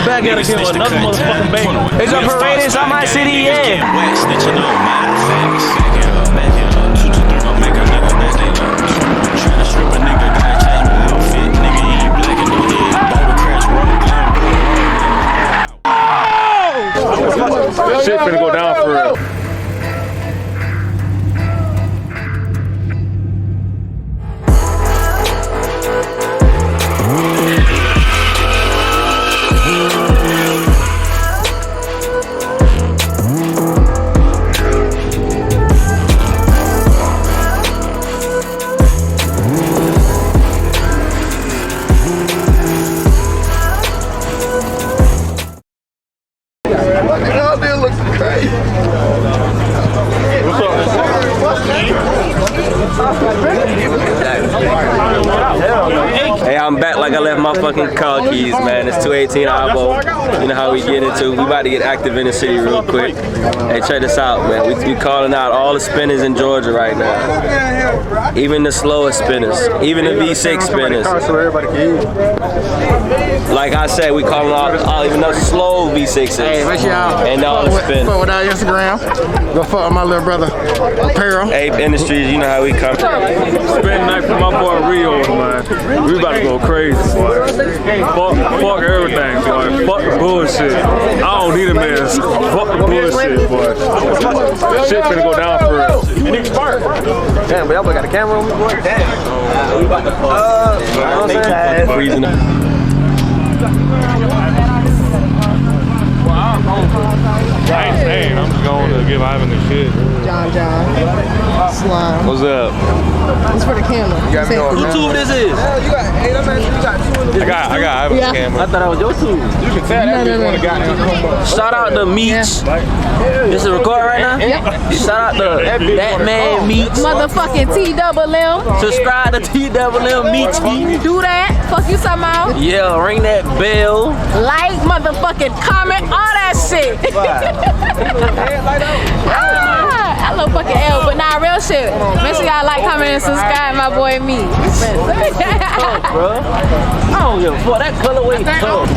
back at again with another motherfucking baby. It's a parade inside my city, yeah. Shit finna go down for real. Hey, I'm back like I left my fucking car keys, man. It's 218 Ivo. You know how we get into. We about to get active in the city real quick. Hey, check this out, man. We calling out all the spinners in Georgia right now. Even the slowest spinners. Even the V6 spinners. Like I said, we calling out even the slow V6s. Hey, make sure y'all and all the spinners. Fuck with our Instagram. Go fuck with my little brother, Apparel. Ape Industries, you know how we come. Spin night for my boy Rio, man. We about to go crazy, boy. Fuck everything, boy. Fuck the bullshit. I don't need a man. Fuck the bullshit, boy. Shit finna go down for real. Damn, but y'all got a camera on me, boy? Damn. We about to freezing up. I ain't saying, I'm just going to give Ivan the shit. John. Slime. What's up? It's for the camera. Whose tube this is? I got Ivan's camera. I thought that was your tube. You can tell that bitch wanna goddamn. Shout out to Meats. This is recording right now? Yep. Shout out to That Man Meats. Motherfucking TWM. Subscribe to TWM Meats. Do that. Fuck you somehow. Yeah, ring that bell. Like, motherfucking comment, all that shit. I love fucking L, but nah, real shit. Make sure y'all like, comment, and subscribe, my boy me. Bro, I don't give a fuck. That colorway tough.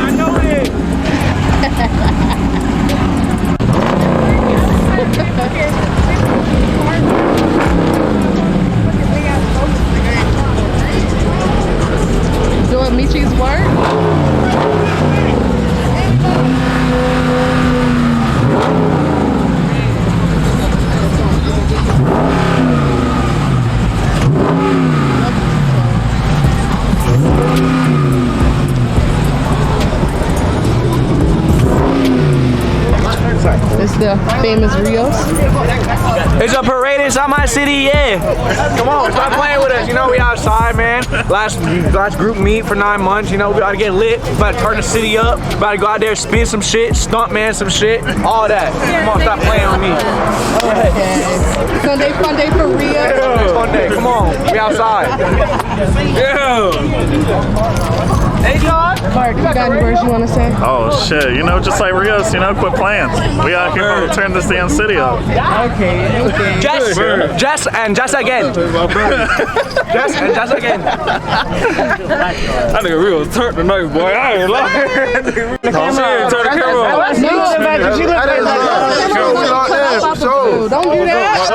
I know it. Doing Michi's work. It's the famous Rios. It's a parade inside my city, yeah. Come on, stop playing with us. You know we outside, man. Last group meet for 9 months. You know we about to get lit. We about to turn the city up. We about to go out there, spin some shit, stunt man some shit, all that. Come on, stop playing with me. Okay. Funday for Rio. Yeah. Funday, come on, we outside. Yeah. Hey, John. Mark, you got any words you want to say? Oh shit, you know, just like Rios, you know, quit playing. We out here to turn this damn city up. Okay. Just again. Just again. That nigga real turn tonight, boy. I ain't lying. Turn the camera on. Don't do that.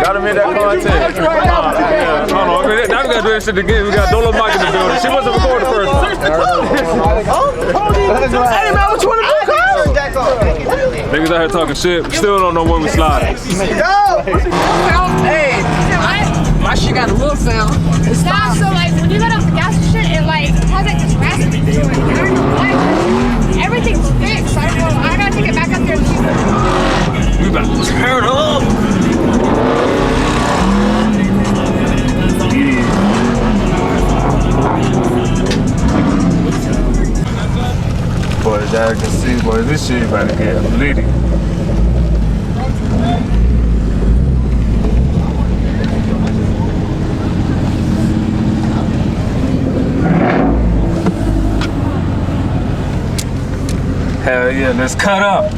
Gotta make that content. Hold on, now we gotta do this shit again. We got Dolo Mike in the building. She wasn't recording first. Hey man, what you wanna do, cuz? Niggas out here talking shit. Still don't know when we slide. Hey, my shit got a little sound. Nah, so like when you let off the gas and shit, it like has like this raspy feeling. I don't know why. Everything's fixed. I don't know. I gotta take it back up there and see. We about to turn up. Boys, y'all can see, boys, this shit about to get litty. Hell yeah, let's cut up.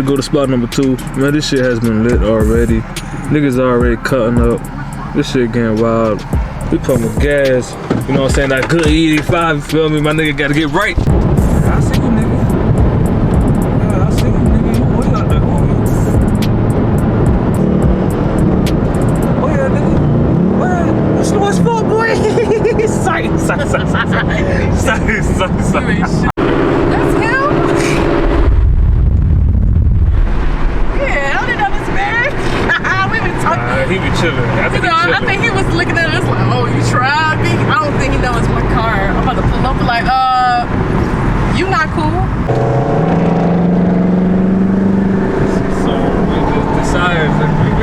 go to spot number 2. Man, this shit has been lit already. Niggas already cutting up. This shit getting wild. We pumping gas. You know what I'm saying? That good E85, you feel me? My nigga gotta get right. I see you, nigga. Yeah, I see you, nigga. What you out there, homie? Oh yeah, nigga. What's for, boy? Sight. That's him? Yeah, I don't know this man. We been talking. He be chilling. I think he was looking at us like, oh, you tried me? I don't think he knows my car. I'm about to pull up like, you not cool. So we just decided,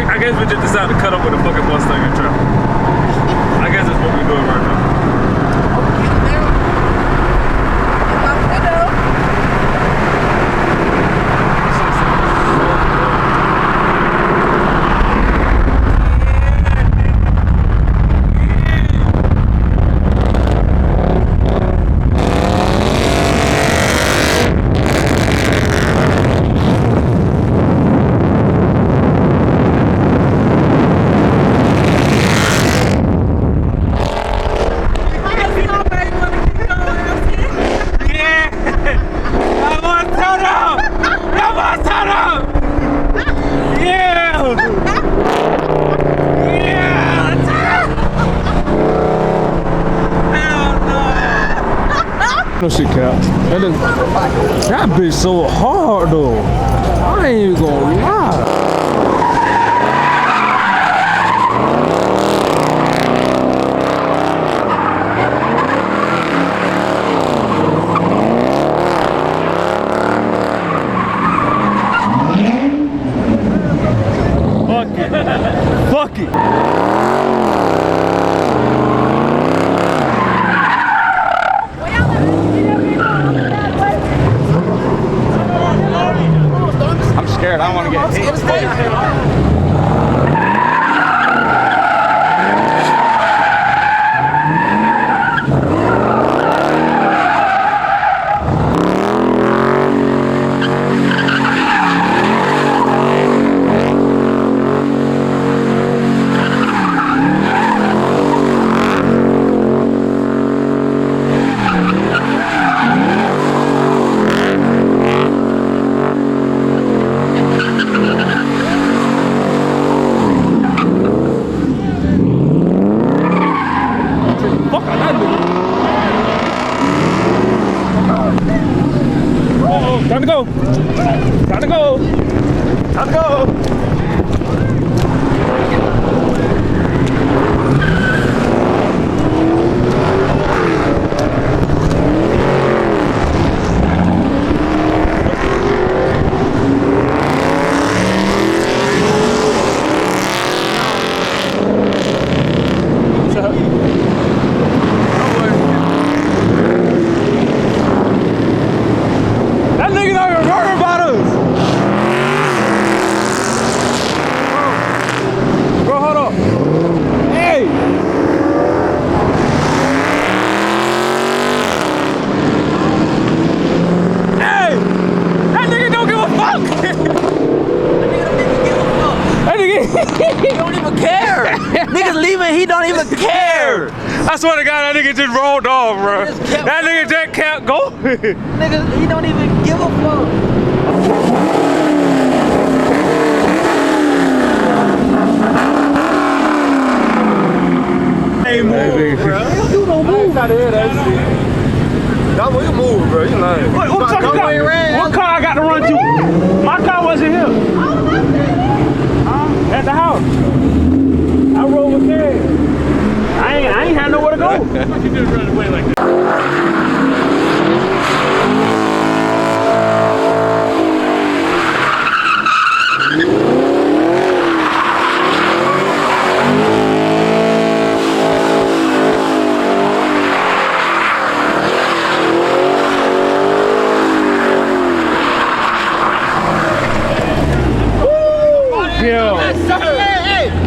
I guess we just decided to cut up with a fucking Mustang and trap. I guess that's what we're doing right now. No shit, Cap. That bitch so hard though. I ain't even gonna lie. Fuck it. I'm scared. I don't want to get hit. Time to go. Time to go. Time to go. That nigga not even worried about us. Bro, hold up. Hey. Hey. That nigga don't give a fuck. That nigga He don't even care. Niggas leaving, he don't even care. I swear to God, that nigga just rolled off, bro. That nigga just kept going. Niggas, he don't even give a fuck. Hey, move, bro. You don't move. Not here, that shit. Y'all will move, bro. You lying. What car I got to run to? My car wasn't here. At the house. I rode with Kay. I ain't had nowhere to go. You just run away like that.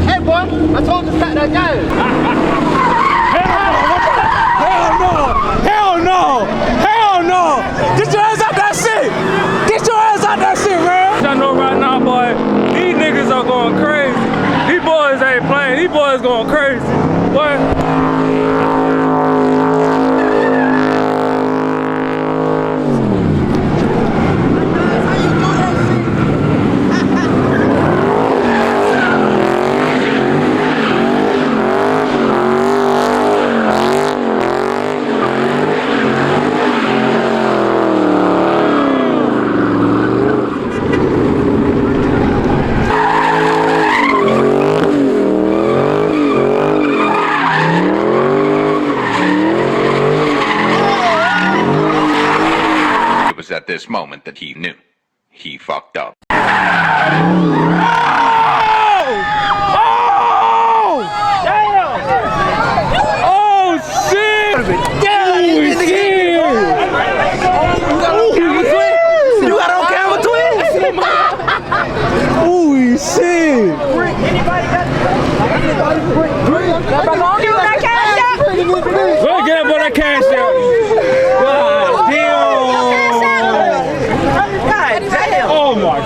Hey, boy. I told him to stop that guy. Hell no! Get your ass out that shit! Get your ass out that shit, man! I know boys going crazy. What? At this moment that he knew he fucked up.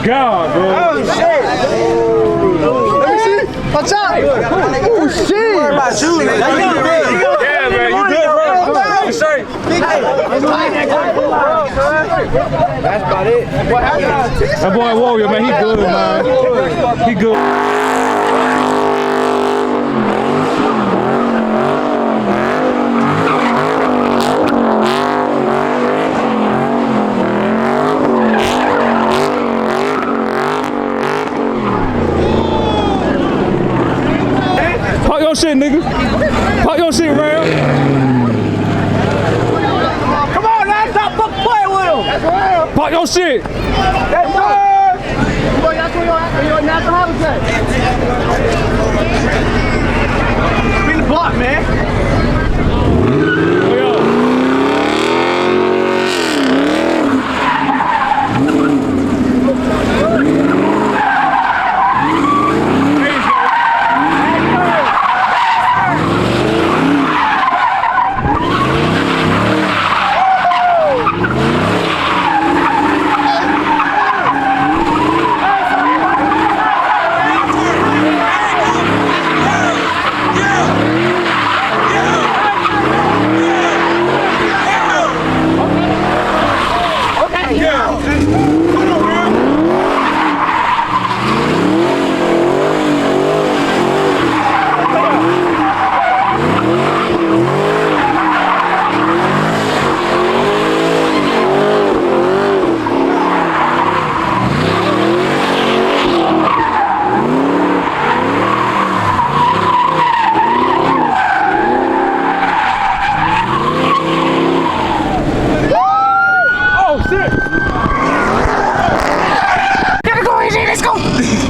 God, bro. Oh, shit. Let me see. Watch out. Oh, shit. What about you? Yeah, man. You good, bro? You straight. That's about it. That boy Warrior, man. He good, man. He good. Shit, nigga. Pop your shit, man. Come on, man. Stop fucking playing with him. That's real. Pop your shit. That's real. That's your natural habitat. Spin the block, man.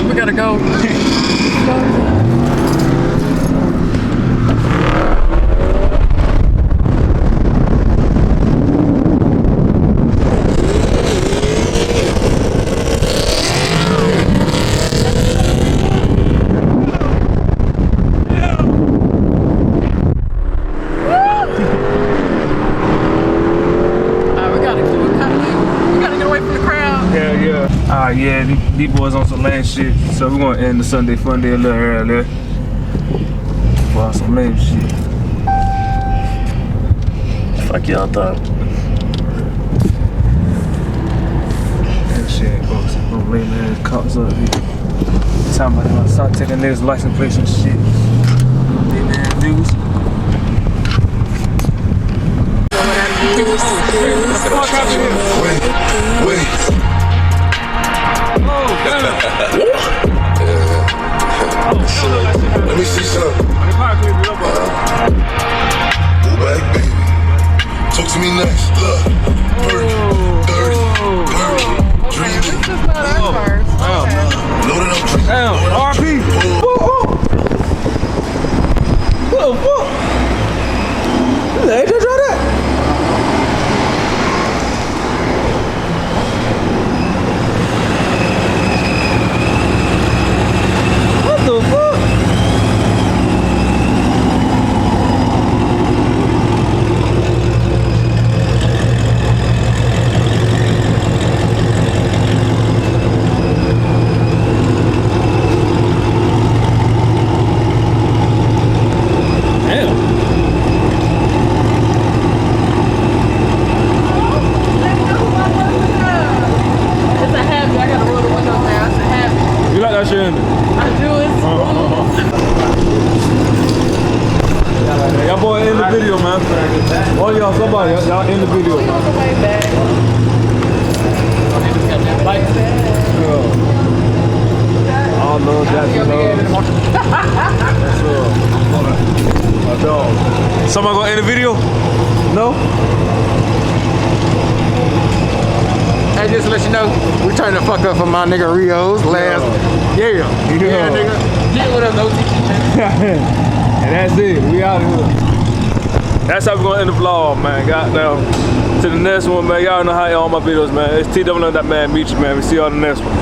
We gotta go. Yeah, these boys on some lame shit, so we're gonna end the Sunday Funday a little earlier. For some lame shit. Fuck y'all thought. That shit, folks. Some lame ass cops up here. Talking about them start taking niggas license plates and shit. Lame ass niggas. Wait. Let me see something. Go back, baby. Talk to me nice. Look. Dirty. Dreaming. Loaded up dreaming. Damn, RP. What the fuck? Hey, just try that. you in it. I do it. Y'all boy in the video, man. All y'all, somebody, y'all in the video, man. All love, Jackson love. That's my dog. Somebody gonna end the video? No? Hey, just to let you know, we turned the fuck up for my nigga Rio's last. Yeah, nigga. Get with us, OT. And that's it. We out of here. That's how we're gonna end the vlog, man. Goddamn. To the next one, man. Y'all know how y'all on my videos, man. It's TW that man. Meet you, man. We see y'all in the next one.